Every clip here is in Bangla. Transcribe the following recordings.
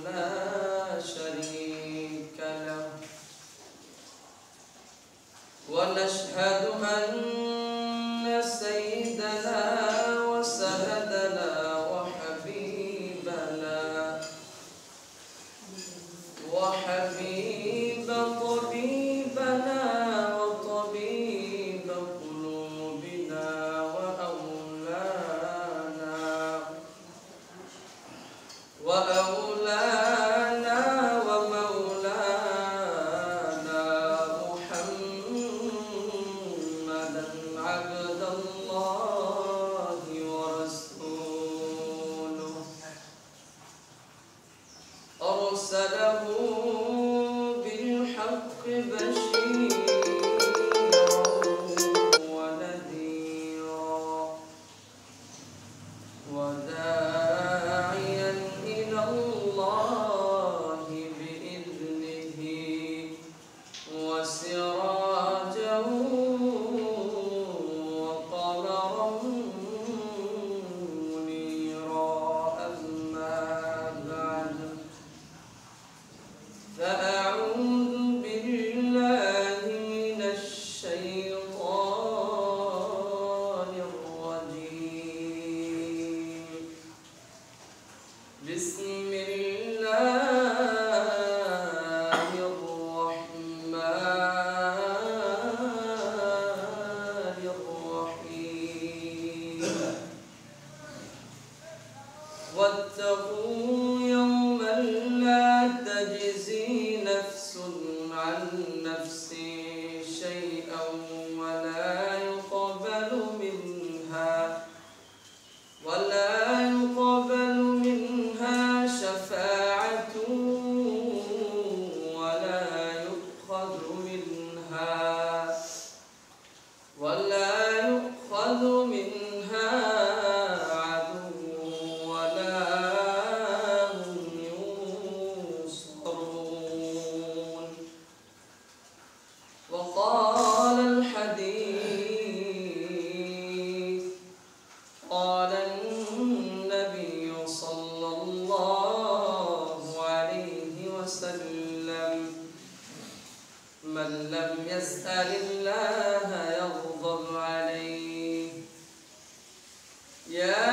لا شريك له ونشهد أن سيدنا وسندنا وحبيبنا وحبيب طبيبنا وطبيب قلوبنا وأولانا ومولانا محمدا عبد الله ورسوله أرسله بالحق بشيرا ونذيرا وداعيا إلى الله بإذنه وسراجا وقمرا منيرا أما بعد فأعوذ بالله من الشيطان الرجيم بسم الله الرحمن الرحيم واتقوا يوما لا تجزي نفس عن نفس شيئا ولا يقبل منها شفاعة ولا يؤخذ منها عدل ولا هم ينصرون وقال النبي صلى الله عليه وسلم من لم يسأل الله يغضب عليه يا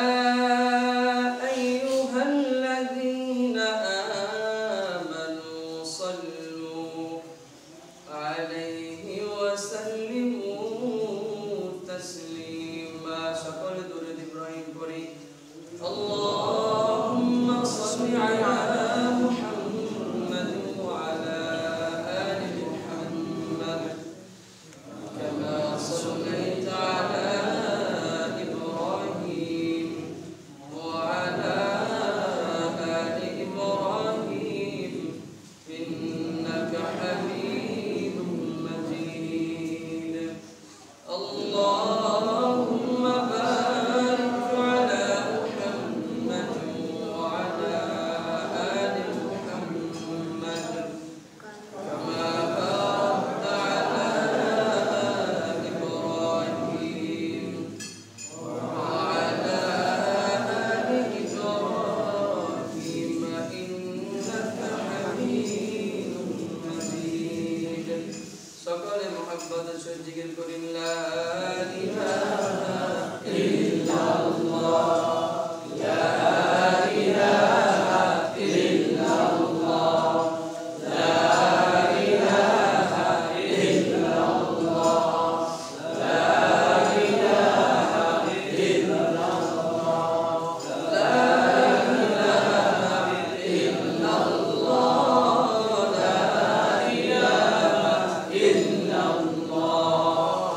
أيها الذين آمنوا صلوا عليه وسلموا تسليما شكر درود إبراهيم قري اللهم صل على محمد وعلى آل محمد كما صليت على إبراهيم وعلى آل إبراهيم إنك حميد مجيد اللهم بارك على محمد وعلى آل محمد كما باركت على إبراهيم وعلى آل إبراهيم إنك حميد مجيد সকলে محبة জিকির করেন লা ইলাহা ইল্লাল্লাহ লা ইলাহা ইল্লাল্লাহ লা ইলাহা ইল্লাল্লাহ লা ইলাহা ইল্লাল্লাহ লা ইলাহা ইল্লাল্লাহ লা ইলাহা ইল্লাল্লাহ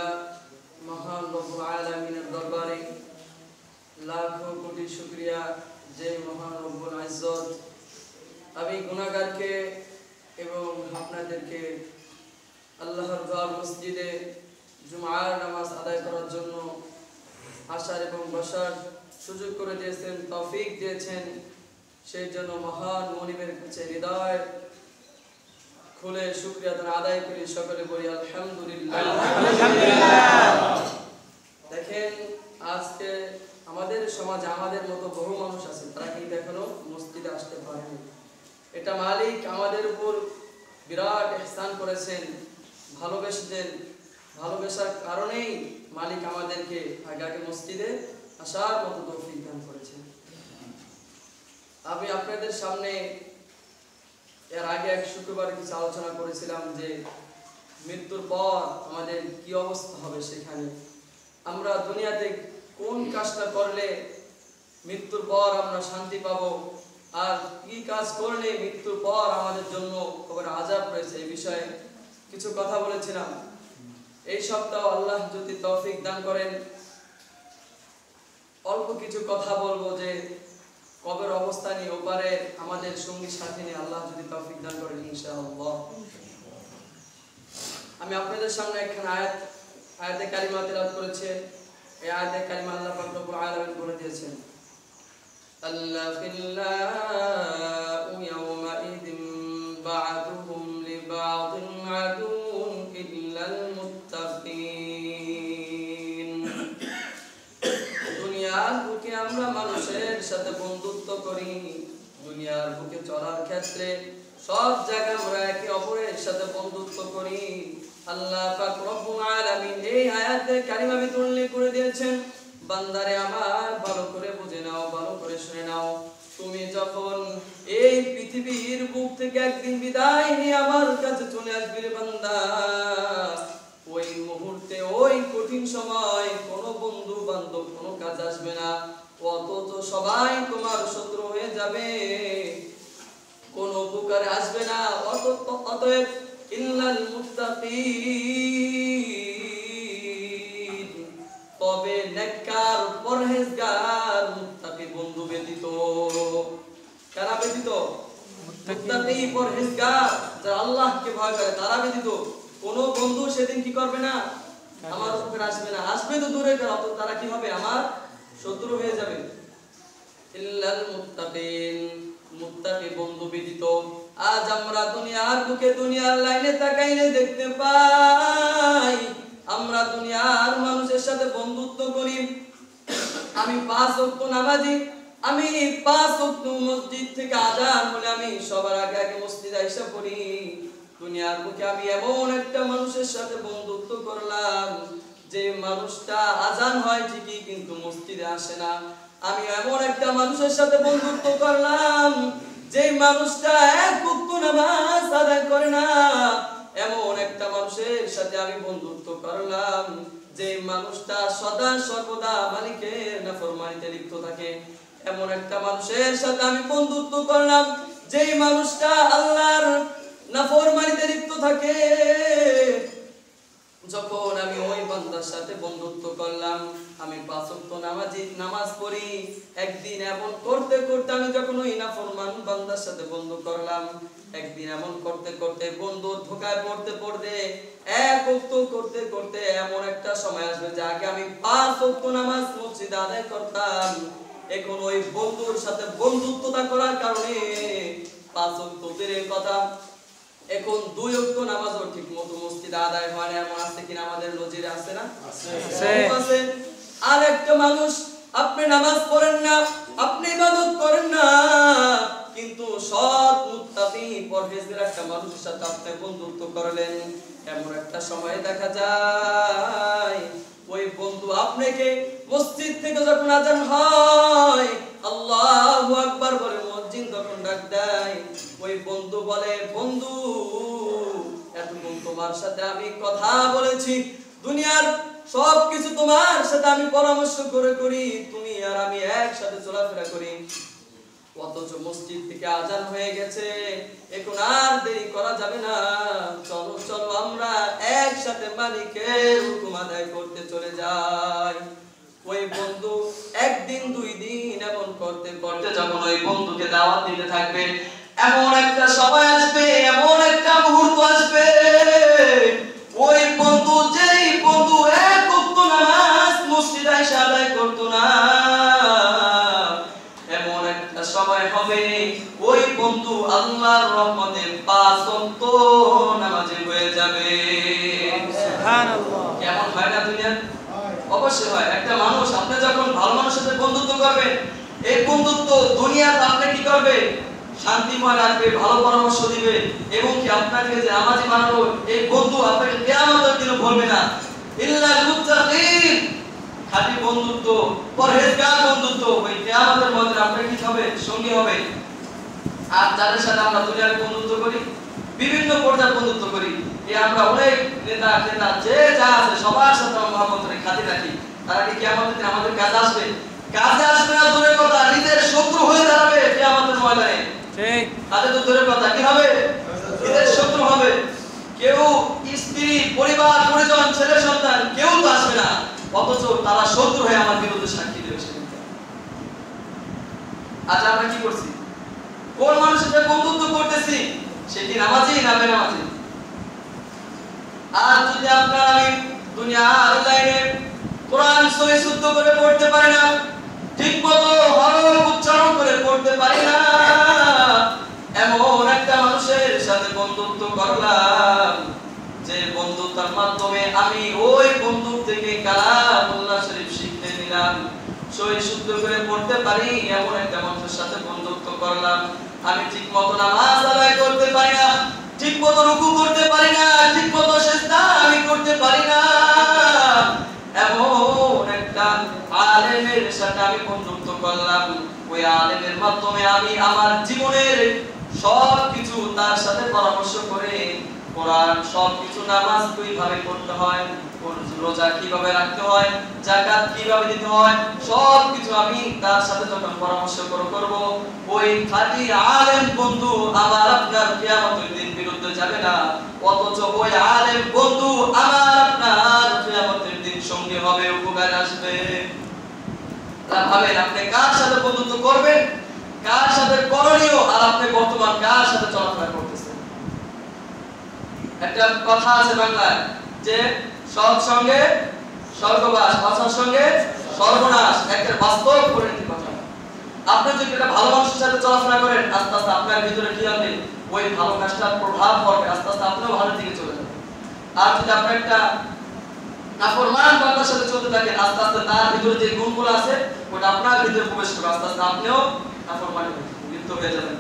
আলহামদুলিল্লাহ, মহান রব্বুল আলামিনের দরবারে লাখো কোটি শুকরিয়া যে মহান রব্বুল ইজ্জত আমি গুনাহগারকে এবং আপনাদেরকে আল্লাহর ঘর মসজিদে জুমার নামাজ আদায় করার জন্য আসার এবং বসার সুযোগ করে দিয়েছেন, তৌফিক দিয়েছেন। সেই জন্য মহান মনিবের কাছে হৃদয় খুলে শুকরিয়া আদায় করি, সকলে বলি আলহামদুলিল্লাহ। দেখেন, আজকে আমাদের সমাজে আমাদের মতো বহু মানুষ আছে, তারা কিন্তু এখনো মসজিদে আসতে পারেনি। এটা মালিক আমাদের উপর বিরাট ইহসান করেছেন, ভালোবাসার কারণেই মালিক আমাদেরকে আগে মসজিদে আসার মতো তৌফিক দান করেছেন। আমি আপনাদের সামনে এর আগে এক শুক্রবার কিছু আলোচনা করেছিলাম যে মৃত্যুর পর আমাদের কি অবস্থা হবে। সেখানে আমরা দুনিয়াতে কোন কাজটা করলে মৃত্যুর পর আমরা শান্তি পাবো, আর কি কাজ করলে মৃত্যুর পর আমাদের জন্য কবরে আযাব রয়েছে, এই বিষয়ে কিছু কথা বলেছিলাম। এই সপ্তাহ আল্লাহ যদি তৌফিক দান করেন অল্প কিছু কথা বলবো যে কবর অবস্থা নিয়ে, ওপারে আমাদের সঙ্গী সাথী নিয়ে আল্লাহ যদি তৌফিক দান করেন ইনশাআল্লাহ। আমি আপনাদের সামনে একখানা আয়াতে কারিমা তেলাওয়াত করেছি। এই আয়াতে কারিমা আল্লাহ পাক রব্বুল আলামিন বলে দিয়েছেন, আল্লাযিল্লাহু ইয়াওমা ইযিন বা'দুহুম লিবা'দিন আদুউন ইল্লাল মুত্তাকিন। দুনিয়ার বুকে আমরা মানুষের সাথে বন্ধুত্ব করি, দুনিয়ার বুকে চলার ক্ষেত্রে সব জায়গায় আমরা একে অপরের সাথে বন্ধুত্ব করি। আল্লাহ পাক রব্বুল আলামিন এই আয়াতে কারিমা ভিতরে উল্লেখ করে দিয়েছেন, বান্দারে আমার ভালো করে বুঝে নাও, ভালো করে শুনে নাও, তুমি যখন এই পৃথিবীর বুক থেকে একদিন বিদায় নিয়ে আমার কাছে চলে আসবে রে বান্দা, ওই মুহূর্তে ওই কঠিন সময় কোনো বন্ধু বান্ধব কোনো কাজ আসবে না, অথচ সবাই তোমার শত্রু হয়ে যাবে, কোনো উপকারে আসবে না। অতএব ইল্লাল মুত্তাকিন, তবে নেককার পরহেজগার মুত্তাকি বন্ধু ব্যতীত। কারা ব্যতীত? মুত্তাকি পরহেজগার, যারা আল্লাহকে ভয় করে তারা ব্যতীত কোনো বন্ধু সেদিন কি করবে না, আমার উপরে আসবে না। আসবে তো দূরে গেল, তো তারা কি হবে, আমার শত্রু হয়ে যাবে। ইল্লাল মুত্তাকিন, মুত্তাকি বন্ধু ব্যতীত। আজ আমরা দুনিয়ার বুকে দুনিয়ার লাইনে তাকাইলে দেখতে পাই আমরা দুনিয়ার মানুষের সাথে বন্ধুত্ব করি। আমি 5 ওয়াক্ত নামাজি, আমি 5 ওয়াক্ত মসজিদ থেকে আযান হলে আমি সবার আগে মসজিদে আইসা পড়ি। দুনিয়ার বুকে আমি এমন একটা মানুষের সাথে বন্ধুত্ব করলাম যে মানুষটা আযান হয় ঠিকই কিন্তু মসজিদে আসে না। আমি এমন একটা মানুষের সাথে বন্ধুত্ব করলাম যে মানুষটা 1 ওয়াক্ত নামাজ আদায় করে না। এমন একটা মানুষের সাথে আমি বন্ধুত্ব করলাম যে মানুষটা সদা সর্বদা মালিকের নাফরমানিতে লিপ্ত থাকে। এমন একটা মানুষের সাথে আমি বন্ধুত্ব করলাম যে মানুষটা আল্লাহর নাফরমানিতে লিপ্ত থাকে। যখন আমি ওই বান্দার সাথে বন্ধুত্ব করলাম, আমি 5 ওয়াক্ত নামাজ পড়ি, একদিন এমন করতে করতে আমি যখন ওই নাফরমান বান্দার সাথে বন্ধু করলাম, একদিন এমন করতে করতে বন্ধুর ধোঁকায় পড়তে পড়তে 1 ওয়াক্ত করতে করতে এমন একটা সময় আসবে যে আগে আমি 5 ওয়াক্ত নামাজ মসজিদে আদায় করতাম, এখন ওই বন্ধুর সাথে বন্ধুত্বতা করার কারণে 5 ওয়াক্ত দূরের কথা এখন 2 ওয়াক্ত নামাজও ঠিক মতো মসজিদে আদায় হয় না। এমন আছে কিনা আমাদের নজিরে? আছে না? আছে। আর একটা মানুষ, আপনি নামাজ পড়েন না, আপনি ইবাদত করেন না, কিন্তু সৎ মুত্তাকি পরহেজগার একটা মানুষের সাথে আপনি বন্ধুত্ব করলেন, এমন একটা সময় দেখা যায় ওই বন্ধু আপনাকে মসজিদ থেকে যখন আযান হয় আল্লাহু আকবার বলে মুয়াজ্জিন যখন ডাক দেয়, ওই বন্ধু বলে, বন্ধু এতক্ষণ তোমার সাথে আমি কথা বলেছি, দুনিয়ার সবকিছু তোমার সাথে আমি পরামর্শ করে করি, তুমি আর আমি একসাথে চলাফেরা করি, অথচ মসজিদ থেকে আযান হয়ে গেছে, এখন আর দেরি করা যাবে না, চলো চলো আমরা একসাথে মালিকের হুকুম আদায় চলে যায়, ওই বন্ধু একদিন দুই দিন এমন করতে করতে যখন ওই বন্ধুকে দাওয়াত দিতে থাকবে, এমন একটা সময় আসবে, এমন একটা মুহূর্ত আসবে, ওই বন্ধু যেই বন্ধু এক ওয়াক্ত নামাজ মসজিদে এসে আদায় করতো না, এমন একটা সময় হবে ওই বন্ধু আল্লাহর রহমতে 5 ওয়াক্ত নামাজি হয়ে যাবে। সুবহানাল্লাহ। কেমন হয় না দুনিয়া? অবশ্যই হয়। একটা মানুষ, আপনি যখন ভালো মানুষের সাথে বন্ধুত্ব করবেন, এই বন্ধুত্ব দুনিয়াতে আপনি কি করবে? শান্তিময় রাখবে, ভালো পরামর্শ দিবে, এবং কি আপনাকে যে নামাজি বানানো এই বন্ধু আপনাকে কিয়ামতের দিনে ভুলবে না। ইল্লাল মুত্তাকিন, খাঁটি বন্ধুত্ব, পরহেজগার বন্ধুত্ব, ওই কিয়ামতের মধ্যে আপনার কি হবে? সঙ্গী হবে। আর যাদের সাথে আমরা দুনিয়ার বন্ধুত্ব করি, বিভিন্ন পর্যায়ে বন্ধুত্ব করি, এই আমরা অনেক নেতা নেতা যে যা আছে সবার সাথে আমরা মহব্বতের খাতির রাখি, তারা কি কিয়ামতের দিনে আমাদের কাজে আসবে? কাজে আসবে না দূরের কথা, নিজের শত্রু হয়ে দাঁড়াবে কিয়ামতের ময়দানে। ঠিক, কাজে তো দূরের কথা, কি হবে? নিজের শত্রু হবে। কেউ স্ত্রী, পরিবার, পরিজন, ছেলে সন্তান কেউ তো আসবে না, অথচ তারা শত্রু হয়ে আমার বিরুদ্ধে সাক্ষী দেবে সেদিন। আজ আমরা কি করছি? কোন মানুষের সাথে বন্ধুত্ব করতেছি? সেটি নামাজি না বেনামাজি? আর যদি আপনার আমি দুনিয়ার লাইনে কোরআন সহি শুদ্ধ করে পড়তে পারি না, ঠিকমতো হরফ উচ্চারণ করে পড়তে পারি না, এমন একটা মানুষের সাথে বন্ধুত্ব করলাম যে বন্ধুত্বের মাধ্যমে আমি ওই বন্ধু থেকে কালামুল্লাহ শরীফ শিখতে নিলাম, সহি শুদ্ধ করে পড়তে পারি, এমন একটা মানুষের সাথে বন্ধুত্ব করলাম, আমি ঠিকমতো নামাজ আদায় করতে পারি না, ঠিকমতো রুকু করতে পারি না, ঠিকমতো সিজদা আমি করতে পারি না, এমন একটা আলেমের সাথে আমি বন্ধুত্ব করলাম, ওই আলেমের মাধ্যমে আমি আমার জীবনের সবকিছু তার সাথে পরামর্শ করে কোরআন সবকিছু, নামাজ কিভাবে পড়তে হয়, রোজা কিভাবে রাখতে হয়, যাকাত কিভাবে দিতে হয়, সবকিছু আমি তার সাথে যখন পরামর্শ করব, ওই খাঁটি আলেম বন্ধু আমার আপনার কিয়ামতের দিন বিরুদ্ধে যাবে না, অথচ ওই আলেম বন্ধু আমার আপনার কিয়ামতের দিন সঙ্গে হবে, উপকারে আসবে। ভাবেন আপনি কার সাথে বন্ধুত্ব করবেন, কার সাথে করণীয়, আর আপনি বর্তমান কার সাথে চলাফেরা করতেছেন। একটা কথা আছে বাংলায় যে সৎসঙ্গে স্বর্গবাস, অসৎসঙ্গে সর্বনাশ, একটা বাস্তব পরিণতি কথা। আপনি যদি একটা ভালো মানুষের সাথে চলাফেরা করেন, আস্তে আস্তে আপনার ভিতরে কি হবে? ওই ভালো কাজটার প্রভাব পড়বে, আস্তে আস্তে আপনিও ভালো দিকে চলে যাবেন। আর যদি আপনি একটা নাফরমান বান্দার সাথে চলতে থাকেন, আস্তে আস্তে তার ভিতরে যে গুণগুলো আছে ওটা আপনার ভিতরে প্রবেশ করবে, আস্তে আস্তে আপনিও নাফরমান লিপ্ত হয়ে যাবেন।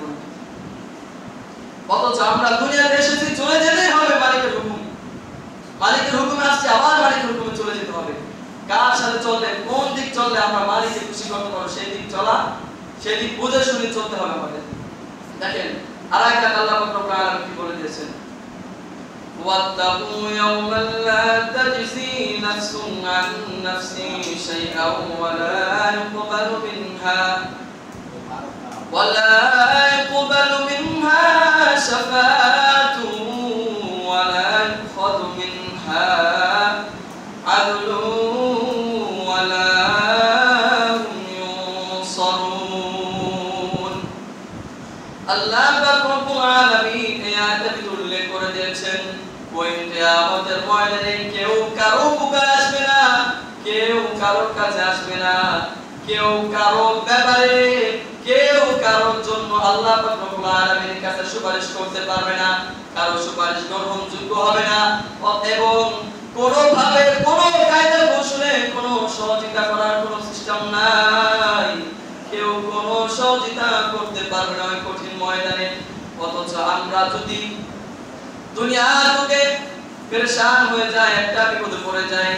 অথচ আমরা দুনিয়াতে এসেছি, চলে যেতেই হবে মালিকের হুকুম, মালিকের হুকুমে আসছে, আবার মালিকের হুকুমে চলে যেতে হবে। কার সাথে চললে, কোন দিক চললে আমরা মালিককে খুশি করতে পারবো, সেই দিক চলা, সেই দিক বুঝে শুনে চলতে হবে আমাদের। দেখেন আরেকটা আল্লাহ পাক রব্বুল আলামিন কি বলে দিয়েছেন, ওয়াত্তাকু ইয়াওমান লা তাজসি নাফসুন আন নাফসি শাইআন ওয়া লা ইউকবালু মিনহা শাফাআতুন ওয়া লা ইউখাযু মিনহা আদলুন ওয়া লা হুম ইউনসারুন। আল্লাহ পাক রব্বুল আলামিন এই আয়াতে উল্লেখ করে দিয়েছেন, ওই কিয়ামতের ময়দানে কেউ কারো উপকার আসবে না, কেউ কারোর কাছে আসবে না, কেউ কারো ব্যাপারে, কেউ কারোর জন্য আল্লাহ পাক রব্বুল আলামিনের কাছে সুপারিশ করতে পারবে না, কারো সুপারিশ গ্রহণযোগ্য হবে না, এবং কোন ভাবে কোন কায়দা কৌশলে কোন সহযোগিতা করার কোন সিস্টেম নাই, কেউ কোন সহযোগিতা করতে পারবে না ওই কঠিন ময়দানে। অথচ আমরা যদি দুনিয়ার বুকে পেরেশান হয়ে যায়, একটা বিপদে পড়ে যায়,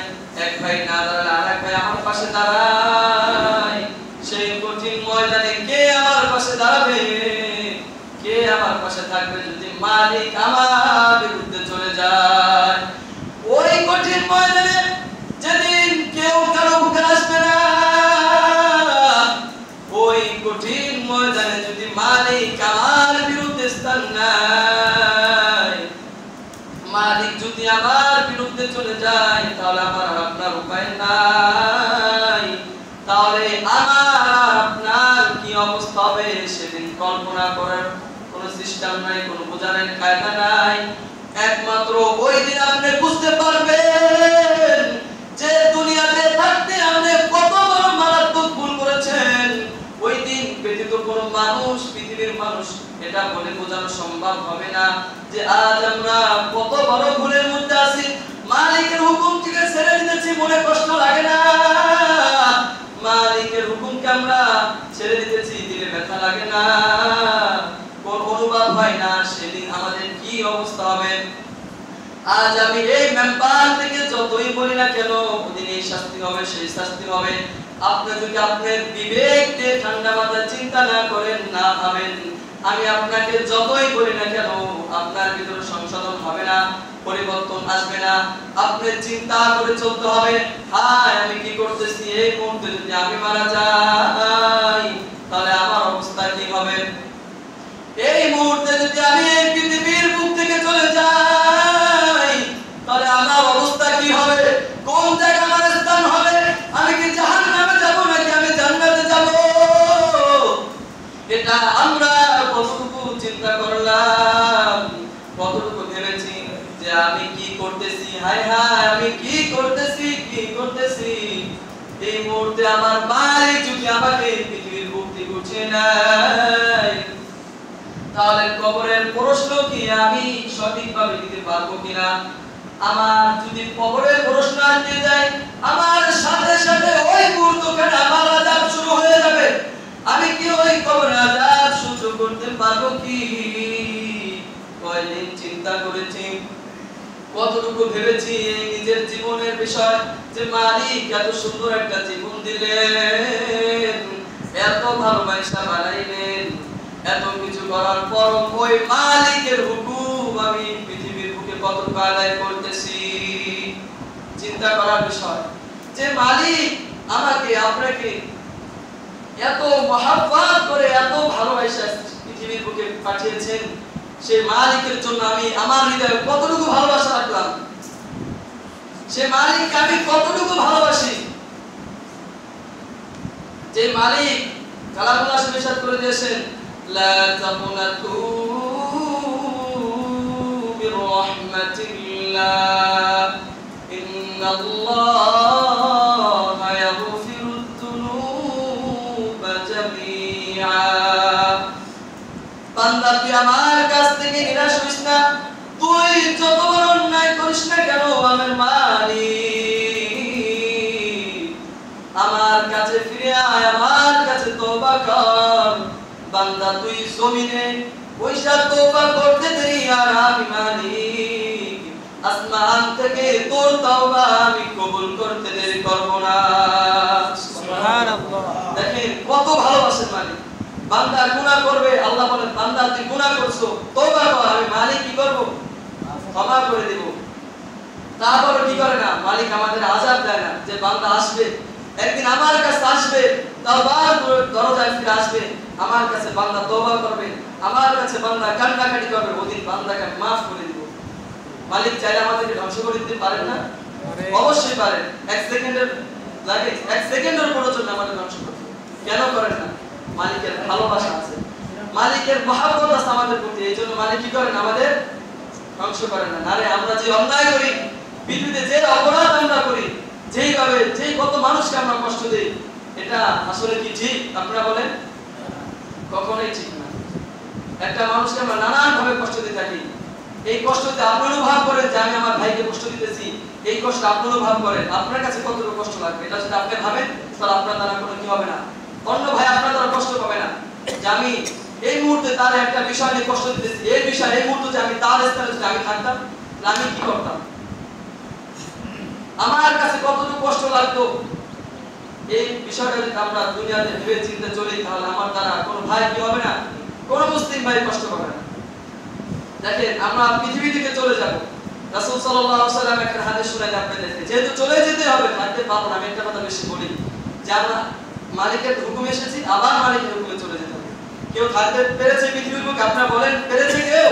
এক ভাই না দাঁড়ালে আরেক ভাই আমার পাশে দাঁড়ায়, সেই কঠিন ময়দানে কে আমার পাশে দাঁড়াবে, কে আমার পাশে থাকবে যদি মালিক আমার বিরুদ্ধে চলে যায়? ওই কঠিন ময়দানে যেদিন কেউ কারো বুকে আসবে না, ওই কঠিন ময়দানে যদি মালিক আমার বিরুদ্ধে স্থান নেয়, মালিক যদি আমার বিরুদ্ধে চলে যায়, তাহলে আমার আপনার উপায় নাই, তাহলে আমার আপনার কি অবস্থা হবে সেদিন কল্পনা করার কোনো সিস্টেম নাই, কোনো বোঝানোর কায়দা নাই। একমাত্র ওই দিন আপনি বুঝতে পারবেন যে দুনিয়াতে থাকতে আপনি কত বড় মারাত্মক ভুল করেছেন। ওই দিন ব্যতীত কোনো মানুষ, পৃথিবীর মানুষ এটা বলে বোঝানো সম্ভব হবে না যে আজ আমরা কত বড় ভুলের মধ্যে আছি। মালিকের হুকুম থেকে ছেড়ে দিতেছি, মনে কষ্ট লাগে না? মালিকের হুকুমকে আমরা ছেড়ে দিতেছি, দিলে ব্যথা লাগে না? কোন অনুভব হয় না? সেদিন আমাদের কি অবস্থা হবে? আজ আমি এই মেম্বার থেকে যতই বলি না কেন, ওদিন এই শাস্তি হবে, সেই শাস্তি হবে। আপনি যদি আপনার বিবেক দিয়ে ঠান্ডা মাথায় চিন্তা না করেন, না ভাবেন, আমি আপনাকে যতই বলি না কেন আপনার ভিতরে সংশোধন হবে না, পরিবর্তন আসবে না। আপনি চিন্তা করে চলতে হবে, হায় আমি কি করতেছি, এই মুহূর্তে যদি আমি মারা যাই তাহলে আমার অবস্থা কি হবে? এই মুহূর্তে যদি আমি এই পৃথিবীর বুক থেকে চলে যাই তাহলে আমার অবস্থা কি হবে? কোন জায়গায় আমার স্থান হবে? আমি কি জাহান্নামে যাব নাকি আমি জান্নাতে যাব? এটা আমরা কতটুকু চিন্তা করলাম, কতটুকু ভেবেছি যে আমি কি করতেছি, হায় হায় আমি কি করতেছি, কি করতেছি। এই মুহূর্তে আমার মালিক যদি আমাকে পৃথিবীর বুক থেকে উঠিয়ে নেয় তাহলে কবরের প্রশ্ন কি আমি সঠিকভাবে দিতে পারবো কিনা? আমার যদি কবরের প্রশ্ন আসতে যায়, আমার সাথে সাথে ওই মুহূর্তখানে আমার আযাব শুরু হয়ে যাবে। আমি কি ওই কবরের আযাব সহ্য করতে পারবো কি? কয়দিন চিন্তা করেছি, কতটুকু ভেবেছি এই নিজের জীবনের বিষয় যে মালিক এত সুন্দর একটা জীবন দিলেন, এত ভালোবাসা বানাইলেন, এত কিছু করার পর ওই মালিকের হুকুম আমি পৃথিবীর বুকে কতটুকু আদায় করতেছি। চিন্তা করার বিষয় যে মালিক আমাকে আপনাকে এত মহব্বত করে, এত ভালোবাসা পৃথিবীর বুকে পাঠিয়েছেন, সেই মালিকের জন্য আমি আমার হৃদয়ে কতটুকু ভালোবাসা রাখলাম, সে মালিককে আমি কতটুকু ভালোবাসি। যে মালিক কালামুল্লাহ ইরশাদ করে দিয়েছেন, লা তাকুনাতু বিরহমাতিল্লাহ ইন্নাল্লাহা ইয়াগফিরুদ যুনুবা জামিআ। বান্দা তুই আমার কাছ থেকে নিরাশ হইস না, তুই যত বড় অন্যায় করিস না কেন আমার মালিক আমার কাছে ফিরে আয়, আমার কাছে তওবা কর। বান্দা তুই জমিনে পয়সা তওবা করতে দেরি আর আমি মালিক আসমান থেকে তোর তওবা আমি কবুল করতে দেরি করব না। সুবহানাল্লাহ। দেখেন কত ভালোবাসেন মালিক। বান্দা গুনাহ করবে, আল্লাহ বলেন বান্দা তুই গুনাহ করছো, তওবা কর, আমি মালিক কি করব? ক্ষমা করে দেব। তারপর কি করে না, মালিক আমাদের আযাব দেয় না যে বান্দা আসবে একদিন আমার কাছে আসবে, তওবার দরজায় ফিরে আসবে, আমার কাছে বান্দা তওবা করবে, আমার কাছে বান্দা কান্নাকাটি করবে, ওদিন বান্দাকে মাফ করে দিব। মালিক চাইলে আমাদেরকে ধ্বংস করে দিতে পারেন না? অবশ্যই পারেন। এক সেকেন্ডের লাগে, এক সেকেন্ডের প্রয়োজন আমাদের ধ্বংস করতে, কেন করেন না? মালিকের ভালোবাসা আছে, মালিকের মহব্বত আছে আমাদের প্রতি, এই জন্য মালিক কি করেন আমাদের ধ্বংস করেন না। নারে আমরা যে অন্যায় করি, পৃথিবীতে যে অপরাধ আমরা করি, যেইভাবে যেই কত মানুষকে আমরা কষ্ট দেই, এটা আসলে কি ঠিক? আপনারা বলেন কখনোই ঠিক না। একটা মানুষকে আমরা নানান ভাবে কষ্ট দিয়ে থাকি, এই কষ্টতে আপনি অনুভব করেন যে আমি আমার ভাইকে কষ্ট দিতেছি, এই কষ্ট আপনি অনুভব করেন, আপনার কাছে কতটুকু কষ্ট লাগবে এটা যদি আপনি ভাবেন তাহলে আপনার দ্বারা কোনো কি হবে না, অন্য ভাই আপনার দ্বারা কষ্ট পাবে না। যে আমি এই মুহূর্তে তার একটা বিষয় নিয়ে কষ্ট দিতেছি, এই বিষয় এই মুহূর্তে যে আমি তার স্থানে যদি আমি থাকতাম তাহলে আমি কি করতাম, আমার কাছে কতটুকু কষ্ট লাগতো। এই বিষয়টা যদি আমরা দুনিয়াতে ভেবে চিন্তে চলি তাহলে আমার দ্বারা কোনো ভাই কি হবে না, কোনো মুসলিম ভাই কষ্ট পাবে না। দেখেন আমরা পৃথিবী থেকে চলে যাব, রাসূল সাল্লাল্লাহু আলাইহি ওয়াসাল্লাম একটা হাদিস শুনাইতে আপনাদেরকে, যেহেতু চলে যেতে হবে থাকতে পারবো না, আমি একটা কথা বেশি বলি যে আমরা মালিকের হুকুমে এসেছি, আবার মালিকের হুকুমে চলে যেতে হবে। কেউ থাকতে পেরেছে পৃথিবীর বুকে? আপনারা বলেন পেরেছে কেউ?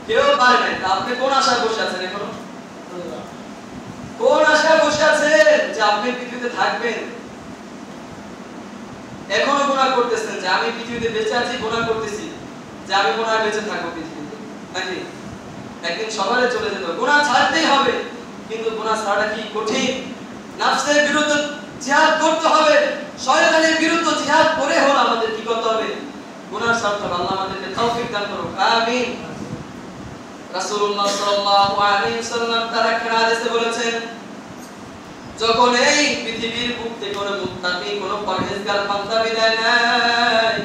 কেউ পারে নাই। আপনি কোন আশায় বসে আছেন এখনো? কোন আশায় বসে আছেন যে পৃথিবীতে থাকবেন, এখনো গুনাহ করতেছেন যে আমি পৃথিবীতে বেঁচে আছি, গুনাহ করতেছি যে আমি মনে হয় বেঁচে থাকবো পৃথিবীতে, নাকি? একদিন সবারে চলে যেতে হবে, গুনাহ ছাড়তেই হবে। কিন্তু গুনাহ ছাড়া কি কঠিন? নফসের বিরুদ্ধে জিহাদ করতে হবে, শয়তানের বিরুদ্ধে জিহাদ করে হলো আমাদের কি করতে হবে? গুনাহ ছাড়তে হবে। আল্লাহ আমাদেরকে তৌফিক দান করুন, আমিন। রাসূলুল্লাহ সাল্লাল্লাহু আলাইহি ওয়াসাল্লাম তার এক হাদিসে বলেছেন, যখন এই পৃথিবীর বুক থেকে কোনো মুত্তাকি, কোনো পরহেজগার বান্দা বিদায় নেয়,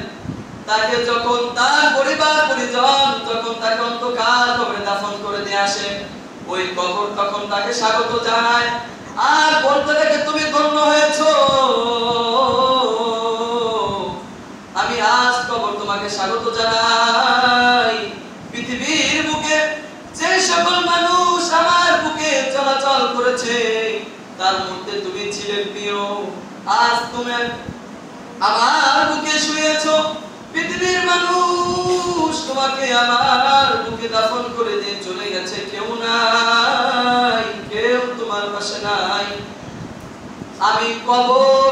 তাকে যখন তার পরিবার পরিজন যখন তাকে অন্তকাল কবরে দাফন করে দিয়ে আসে, ওই কবর তখন তাকে স্বাগত জানায় আর বলতে থাকে, তুমি ধন্য হয়েছো, আমি আজ কবর তোমাকে স্বাগত জানাই। পৃথিবীর বুকে যে সকল মানুষ আমার বুকে চলাচল করেছে, তার মধ্যে তুমি ছিলে প্রিয়, আজ তুমি আমার বুকে শুয়েছো। পৃথিবীর মানুষ তোমাকে আমার বুকে দাফন করে দিয়ে চলে গেছে, কেউ নাই, কেউ তোমার পাশে নাই। আমি কবর,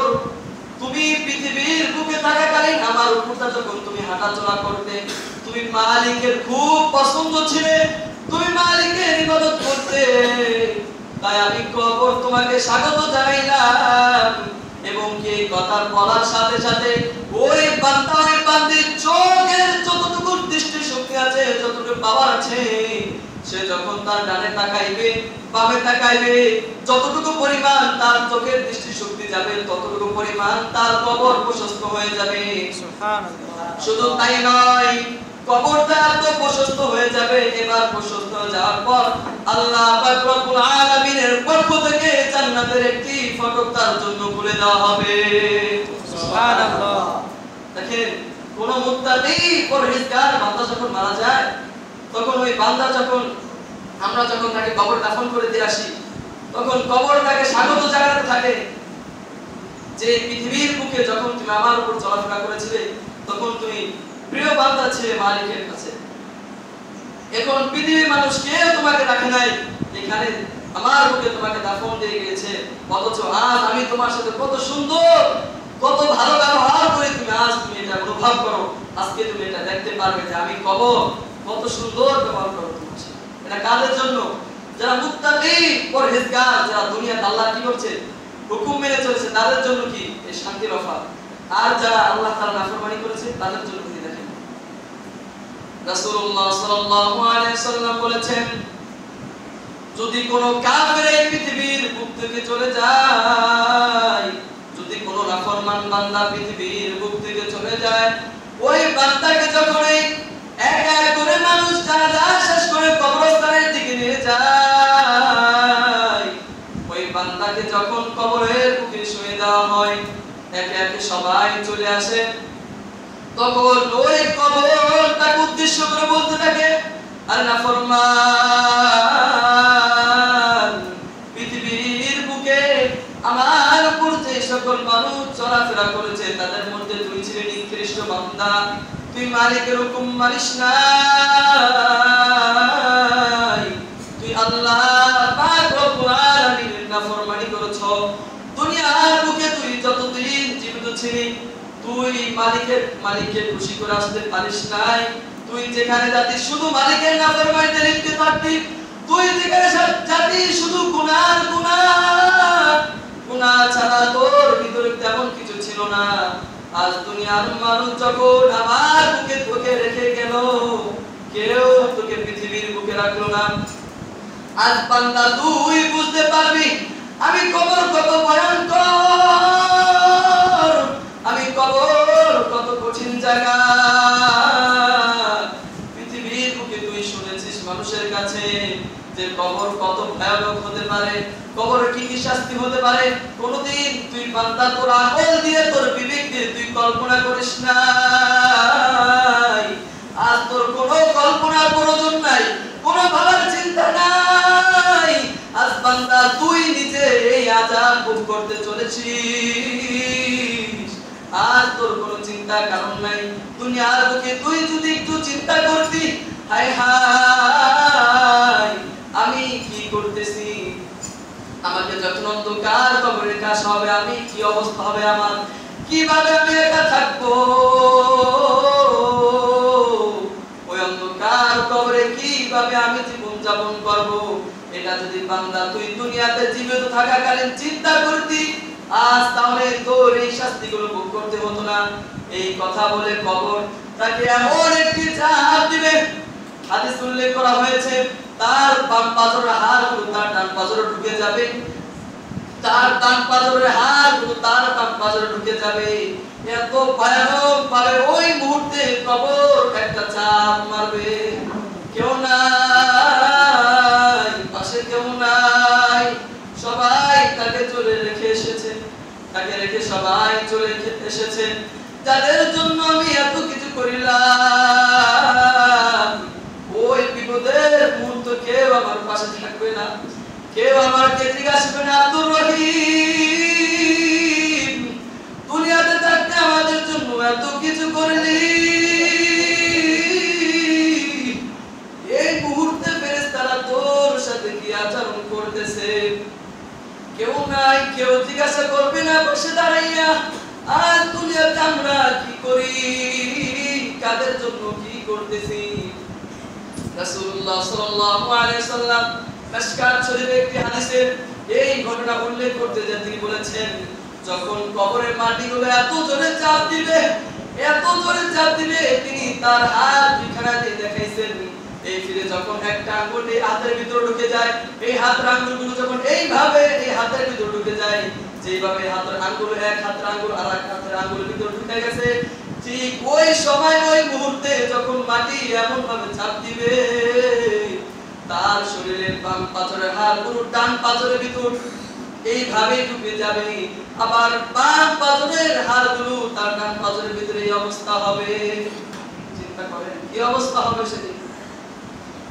তুমি পৃথিবীর বুকে থাকাকালীন আমার উপরটা যখন তুমি হাঁটাচলা করতে, তুমি মালিকের খুব পছন্দ ছিলে, তুমি মালিকের ইবাদত করতে, তাই আমি কবর তোমাকে স্বাগত জানাইলাম। এবং এই কথা বলার সাথে সাথে ওই বান্দা, ওই বান্দির চোখের যতটুকু দৃষ্টি শক্তি আছে, যতটুকু পাওয়ার আছে, সে যখন তার ডানে তাকাইবে, বামে তাকাইবে, যতটুকু পরিমাণ তার চোখের দৃষ্টি শক্তি যাবে, ততটুকু পরিমাণ তার কবর প্রশস্ত হয়ে যাবে। সুবহানাল্লাহ। শুধু তাই নয়, কবরটা এত প্রশস্ত হয়ে যাবে, এবার প্রশস্ত হয়ে যাওয়ার পর আল্লাহ পাক রব্বুল আলামিনের পক্ষ থেকে জান্নাতের একটি ফটক তার জন্য খুলে দেওয়া হবে। সুবহানাল্লাহ। দেখেন, কোন মুত্তাকি পরহেজগার বান্দা যখন মারা যায়, তখন ওই বান্দা যখন আমরা যখন তাকে কবর দাফন করে দিয়ে আসি, তখন কবর তাকে স্বাগত জানাতে থাকে যে পৃথিবীর বুকে যখন তুমি আমার উপর চলাফেরা করেছিলে, তখন তুমি প্রিয় বান্দা ছিলে মালিকের কাছে। এখন পৃথিবীর মানুষ কেউ তোমাকে রাখে নাই, এখানে আমার বুকে তোমাকে দাফন দিয়ে গিয়েছে, অথচ আজ আমি তোমার সাথে কত সুন্দর, কত ভালো ব্যবহার করে তুমি আজ তুমি এটা অনুভব করো। আজকে তুমি এটা দেখতে পারবে যে আমি কবর কত সুন্দর ব্যবহার করো তোমার সাথে। এটা কাদের জন্য? যারা মুত্তাকি, পরহেজগার, যারা দুনিয়াতে আল্লাহ কি করছে, হুকুম মেনে চলেছে, তাদের জন্য কি এই শান্তির অফার। আর যারা আল্লাহ তাআলা নাফরমানি করেছে, তাদের জন্য কি দেখেন। রাসূলুল্লাহ সাল্লাল্লাহু আলাইহি ওয়াসাল্লাম বলেছেন, যদি কোনো কাফের এই পৃথিবীর বুক থেকে চলে যায়, যদি কোনো নাফরমান বান্দা পৃথিবীর বুক থেকে চলে যায়, ওই বান্দাকে যখন এক এক করে মানুষ জানাজা শেষ করে কবরস্থানের দিকে নিয়ে যায়, ওই বান্দাকে যখন কবরের বুকে শুয়ে দেওয়া হয়, একে একে সবাই চলে আসে, তখন ওই কবর তাকে উদ্দেশ্য করে বলতে থাকে, আরে নাফরমান, পৃথিবীর বুকে আমার উপর যে সকল মানুষ চলাফেরা করেছে, তাদের মধ্যে তুই ছিলি নিকৃষ্ট বান্দা, তুই মালিকের হুকুম মানিস নাই, তুই আল্লাহ পাক রব্বুল আলামিনের নাফরমানি করেছ। দুনিয়ার বুকে তুই যতদিন জীবিত ছিলি, তুই মালিকের খুশি করে আসতে পারিস নাই। তুই যেখানে জাতি শুধু মালিকের নাফরমানিতে লিপ্ত থাকতি, তুই যেখানে জাতি শুধু গুনাহ ছাড়া তোর ভিতরে তেমন কিছু ছিল না। আজ দুনিয়ার মানুষ যখন আমার বুকে তোকে রেখে গেল, কেউ তোকে পৃথিবীর বুকে রাখলো না। আজ বান্দা তুই বুঝতে পারবি আমি কবর কত ভয়ঙ্কর, আমি কবর কত কঠিন জায়গা। পৃথিবীর বুকে তুই শুনেছিস মানুষের কাছে যে কবর কত ভয়ানক হতে পারে, কবরে কি কি শাস্তি হতে পারে, কোনদিন তুই বান্দা তোর আকল দিয়ে, তোর বিবেক দিয়ে তুই কল্পনা করিস নাই। আজ তোর কোনো কল্পনার প্রয়োজন নাই, কোনো ভাবার চিন্তা নাই। আজ বান্দা তুই নিজে এই আযাব ভোগ করতে চলেছিস, আজ তোর কোনো চিন্তার কারণ নাই। দুনিয়ার বুকে তুই যদি একটু চিন্তা করতি, হায় হায় আমি কি করতেছি, আমাকে যখন অন্ধকার কবরে আসা হবে, আমি কি অবস্থা হবে আমার, কিভাবে আমি একা থাকবো ওই অন্ধকার কবরে, কিভাবে আমি জীবন যাপন করব। এটা যদি বান্দা তুই দুনিয়াতে জীবিত থাকাকালীন চিন্তা করতি, আজ তাহলে তোর এই শাস্তিগুলো ভোগ করতে হতো না। এই কথা বলে কবর তাকে এমন একটি চাপ দিবে, হাদিস উল্লেখ করা হয়েছে, তার বাম পাজরের হাড়গুলো তার ডান পাজরে ঢুকে যাবে, তার ডান পাজরের হাড়গুলো তার বাম পাজরে ঢুকে যাবে। এত ভয়ানক ভাবে ওই মুহূর্তে কবর একটা চাপ মারবে। কেউ নাই পাশে, কেউ নাই, সবাই তাকে চলে রেখে এসেছে, তাকে রেখে সবাই চলে এসেছে। যাদের জন্য আমি এত কিছু করিলাম, ওই বিপদের মুহূর্ত কেউ আমার পাশে থাকবে না, কেউ আমাকে জিজ্ঞাসা না, আব্দুর রহিম দুনিয়াতে থাকতে আমাদের জন্য এত কিছু করলি, এই মুহূর্তে ফেরেশতারা তোর সাথে কি আচরণ করতেছে? কেউ নাই, কেউ জিজ্ঞাসা করবে না বসে দাঁড়াইয়া আজ দুনিয়াতে আমরা কি করি, কাদের জন্য কি করতেছি। রাসূলুল্লাহ সাল্লাল্লাহু আলাইহি সাল্লাম মিশকাত শরীফে একটি হাদিসে এই ঘটনা উল্লেখ করতে যে তিনি বলেছেন, যখন কবরের মাটিগুলো এত জোরে চাপ দিবে, এত জোরে চাপ দিবে, তিনি তার হাত দুইখানা দিয়ে দেখাইছেন, এই ফিরে যখন একটা আঙ্গুল এই হাতের ভিতর ঢুকে যায়, এই হাতের আঙ্গুলগুলো যখন এইভাবে এই হাতের ভিতর ঢুকে যায়, যেভাবে হাতের আঙ্গুল এক হাতের আঙ্গুল আর এক হাতের আঙ্গুলের ভিতর ঢুকে গেছে, ঠিক ওই সময় ওই মুহূর্তে যখন মাটি এমন ভাবে চাপ দিবে, তার শরীরের বাম পাজরের হাড়গুলো ডান পাজরের ভিতর এইভাবে ঢুকে যাবে, আবার বাম পাজরের হাড়গুলো তার ডান পাজরের ভিতরে এই অবস্থা হবে। চিন্তা করেন কি অবস্থা হবে সেদিন,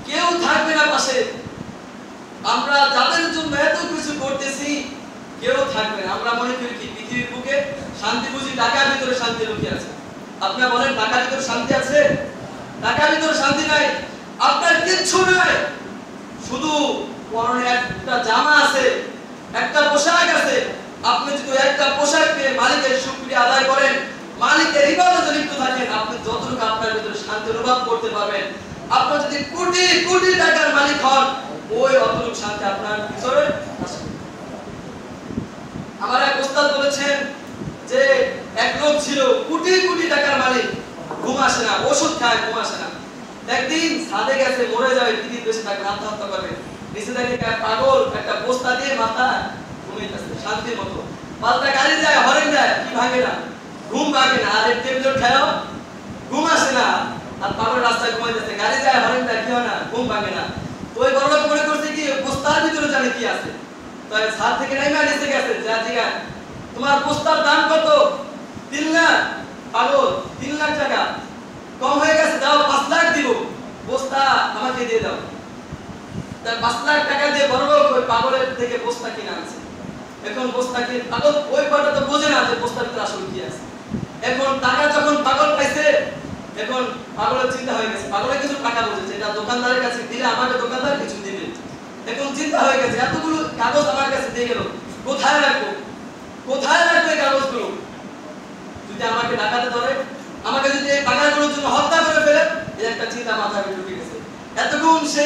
কেউ থাকবে না পাশে। আমরা যাদের জন্য এত কিছু করতেছি কেউ থাকবে না। আমরা মনে করি কি পৃথিবীর বুকে শান্তি বুঝি টাকার ভিতরে শান্তি লুকিয়ে আছে। আপনি বলেন টাকার ভিতরে শান্তি আছে? টাকার ভিতরে শান্তি নাই, আপনার কিচ্ছু নাই, শুধু পরনে একটা জামা আছে, একটা পোশাক আছে। আপনি যদি একটা পোশাক পেয়ে মালিকের শুকরিয়া আদায় করেন, মালিকের ইবাদতে লিপ্ত থাকেন, আপনি যতটুকু আপনার ভিতরে শান্তি অনুভব করতে পারবেন। আপনি যদি কোটি কোটি টাকার মালিক হন, ওই অতটুকু শান্তি আপনার ভিতরে আসবে। আমার এক ওস্তাদ বলেছেন যে এক লোক ছিল কোটি কোটি টাকার মালিক, ঘুম আসে না, ওষুধ খায়, ঘুম আসে না। একদিন ছাদে গেছে, মরে যাবে, পৃথিবীর বেশি তাকে আত্মহত্যা করবে, নিচে থেকে পাগল একটা বস্তা দিয়ে মাথা ঘুমাইতেছে শান্তির মতো। পাল্টা গাড়ি যায়, হরেন যায়, কি ভাঙে না, ঘুম ভাঙে না, আর টেবিলের খেয়াও ঘুম আসে না, আর পাগল রাস্তায় ঘুমাইতেছে, গাড়ি যায়, হরেন যায়, কি হয় না, ঘুম ভাঙে না। ওই বড় লোক মনে করছে কি বস্তার ভিতরে জানে কি আছে, তাই ছাদ থেকে নাইমা নিচে গেছে, যা জিজ্ঞাসা তোমার বস্তার দাম কত? 3 লাখ। পাগল 3 লাখ টাকা কম হয়ে গেছে, দাও 5 লাখ দিব, বস্তা আমাকে দিয়ে দাও। তার 5 লাখ টাকা দিয়ে বড় লোক ওই পাগলের থেকে বস্তা কিনে আনছে। এখন বস্তা কিনে পাগল ওই কথা তো বোঝে না যে বস্তার ভিতরে আসলে কি আছে। এখন টাকা যখন পাগল পাইছে, এখন পাগলের চিন্তা হয়ে গেছে, পাগলের কিছু টাকা বোঝেছে, এটা দোকানদারের কাছে দিলে আমাকে দোকানদার কিছু দিবে। এখন চিন্তা হয়ে গেছে, এতগুলো কাগজ আমার কাছে দিয়ে গেল, কোথায় রাখবো, কোথায় রাখবে কাগজগুলো? যদি আমাকে ডাকাতে ধরে, আমাকে যদি এই টাকাগুলোর জন্য হত্যা করে ফেলে, এই একটা চিন্তা মাথায় ঢুকে গেছে। এতক্ষণ সে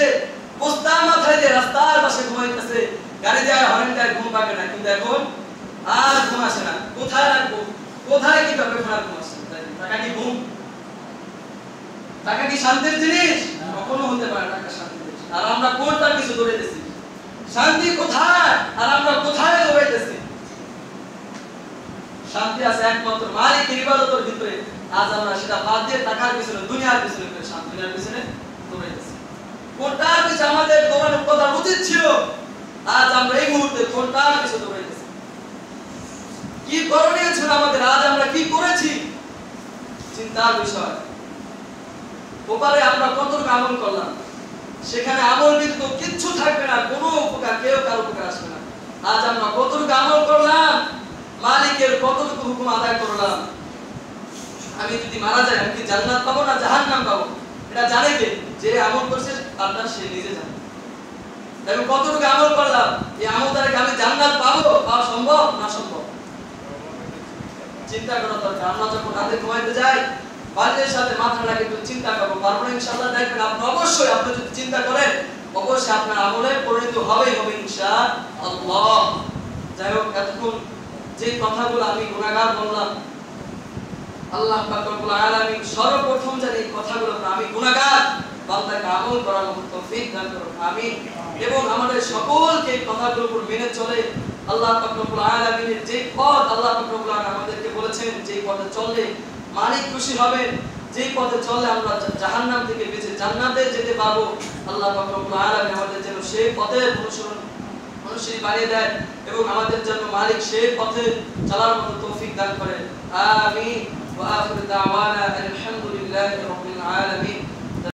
বস্তা মাথায় দিয়ে রাস্তার পাশে ঘুমাইতেছে, গাড়ি যায়, হরেন যায়, ঘুম পাবে না, কিন্তু এখন আর ঘুম আসে না। কোথায় রাখবো, কোথায় কি করবে, ঘুম আসে না। টাকা কি ঘুম? টাকা কি শান্তির জিনিস? কখনো হতে পারে টাকা শান্তির জিনিস। আর আমরা কোনটার কিছু দৌড়াইতেছি? শান্তি কোথায় আর আমরা কোথায় দৌড়াইতেছি? শান্তি আছে একমাত্র মালিকের ইবাদতের ভিতরে। আজ আমরা সেটা বাদ দিয়ে টাকার পিছনে, দুনিয়ার পিছনে, শান্তির পিছনে দৌড়াইতেছি। কোনটার পিছনে আমাদের দৌড়ানোর কথা উচিত ছিল, আজ আমরা এই মুহূর্তে কোনটার পিছনে দৌড়াইতেছি? কি করণীয় ছিল আমাদের, আজ আমরা কি করেছি? চিন্তার বিষয়। ওপারে আমরা কতটুকু আমল করলাম, সেখানে আমল ব্যতীত কিচ্ছু থাকবে না, কোনো উপকার, কেউ কার উপকার আসবে না। আজ আমরা কতটুকু আমল করলাম, মালিকের কতটুকু হুকুম আদায় করলাম। আমি যদি মারা যাই, আমি কি জান্নাত পাবো না জাহান্নাম পাবো? এটা জানে কে? যে আমল করছে আপনার, সে নিজে জানে। আমি কতটুকু আমল করলাম, এই আমল দ্বারা আমি জান্নাত পাবো, পাওয়া সম্ভব না সম্ভব? চিন্তা করা দরকার। আমরা যখন রাতে ঘুমাইতে যাই বাড়ির সাথে মাথাটা কিন্তু চিন্তা করবো, পারবো ইনশাআল্লাহ। দেখবেন আপনি অবশ্যই, আপনি যদি চিন্তা করেন অবশ্যই আপনার আমলে পরিণত হবেই হবে ইনশাআল্লাহ। যাই হোক, এতক্ষণ যে কথাগুলো আমি গুনাহগার বললাম, আল্লাহ পাক রব্বুল আলামিন সর্বপ্রথম জানি এই কথাগুলো আমি গুনাহগার, বান্দাকে আমল করার মতো তৌফিক দান করুন, আমিন। এবং আমাদের সকলকে এই কথাগুলোর উপর মেনে চলে আল্লাহ পাক রব্বুল আলামিনের যে পথ আল্লাহ পাক রব্বুল আলামিন আমাদেরকে বলেছেন, যে পথে চললে মালিক খুশি হবেন, যে পথে চললে আমরা জাহান্নাম থেকে বেঁচে জান্নাতে যেতে পারবো, আল্লাহ পাক রব্বুল আলামিন আমাদের যেন সেই পথের অনুসরণ বানিয়ে দেয় এবং আমাদের জন্য মালিক সেই পথে চলার মতো তৌফিক দান করেন, আমিন। ওয়া আখিরু দাওয়ানা আলহামদুলিল্লাহি রাব্বিল আলামিন।